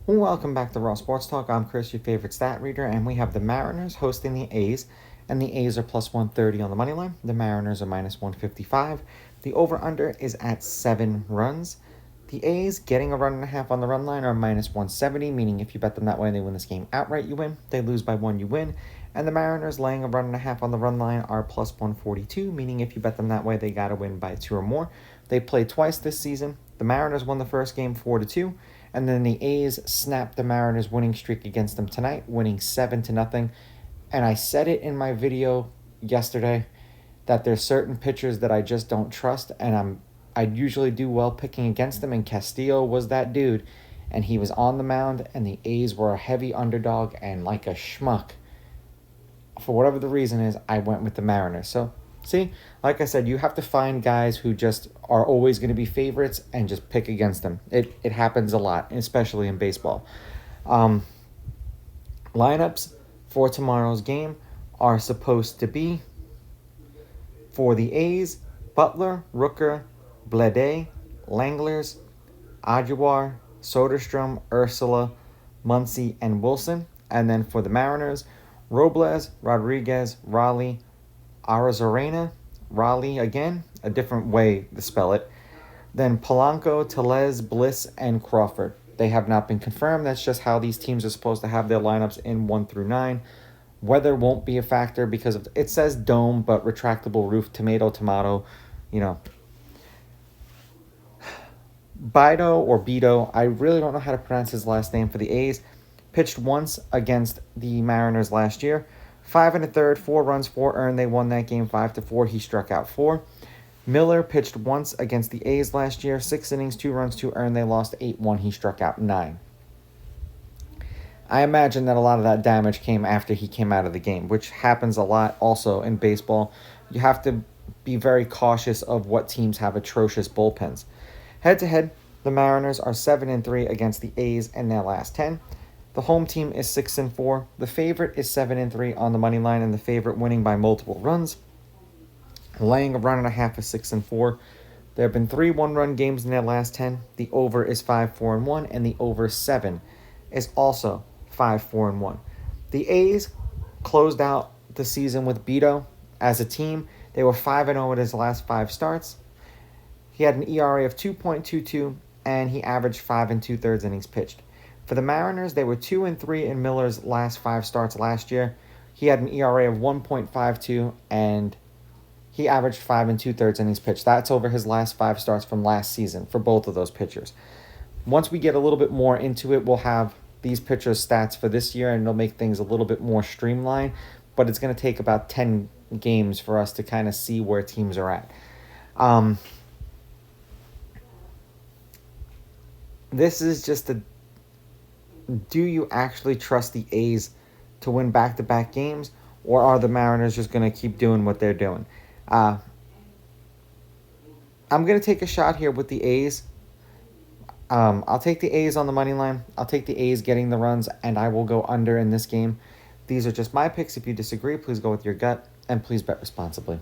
Welcome back to Raw Sports Talk. I'm Chris, your favorite stat reader, and we have the Mariners hosting the A's, and the A's are plus 130 on the money line. The Mariners are minus 155. The over-under is at 7 runs. The A's getting a run and a half on the run line are minus 170, meaning if you bet them that way and they win this game outright, you win. They lose by 1, you win. And the Mariners laying a run and a half on the run line are plus 142, meaning if you bet them that way, they got to win by 2 or more. They played twice this season. The Mariners won the first game 4-2. And then the A's snapped the Mariners' winning streak against them tonight, winning 7-0. And I said it in my video yesterday that there's certain pitchers that I just don't trust, and I usually do well picking against them, and Castillo was that dude. And he was on the mound, and the A's were a heavy underdog, and like a schmuck, for whatever the reason is, I went with the Mariners. So, see, like I said, you have to find guys who just are always going to be favorites and just pick against them. It happens a lot, especially in baseball. Lineups for tomorrow's game are supposed to be, for the A's, Butler, Rooker, Blede, Langlers, Aguilar, Soderstrom, Ursula, Muncy, and Wilson. And then for the Mariners, Robles, Rodriguez, Raleigh, Arizarena, Raleigh again, a different way to spell it. Then Polanco, Tellez, Bliss, and Crawford. They have not been confirmed. That's just how these teams are supposed to have their lineups in 1 through 9. Weather won't be a factor because it says dome, but retractable roof, tomato, Beto, I really don't know how to pronounce his last name for the A's, pitched once against the Mariners last year. 5 1/3, 4 runs, 4 earned. They won that game 5-4. He struck out 4. Miller pitched once against the A's last year. 6 innings, 2 runs, 2 earned. They lost 8-1. He struck out 9. I imagine that a lot of that damage came after he came out of the game, which happens a lot also in baseball. You have to be very cautious of what teams have atrocious bullpens. Head-to-head, the Mariners are 7-3 against the A's in their last 10. The home team is 6-4. The favorite is 7-3 on the money line, and the favorite winning by multiple runs. Laying a run and a half is 6-4. There have been 3 one-run games in their last 10. The over is 5-4-1, and the over 7 is also 5-4-1. The A's closed out the season with Beto as a team. They were 5-0 in his last 5 starts. He had an ERA of 2.22, and he averaged 5 2/3 innings pitched. For the Mariners, they were 2-3 in Miller's last 5 starts last year. He had an ERA of 1.52, and he averaged 5 2/3 innings pitched. That's over his last 5 starts from last season for both of those pitchers. Once we get a little bit more into it, we'll have these pitchers' stats for this year, and it'll make things a little bit more streamlined. But it's going to take about 10 games for us to kind of see where teams are at. This is just do you actually trust the A's to win back-to-back games, or are the Mariners just going to keep doing what they're doing? I'm going to take a shot here with the A's. I'll take the A's on the money line. I'll take the A's getting the runs, and I will go under in this game. These are just my picks. If you disagree, please go with your gut, and please bet responsibly.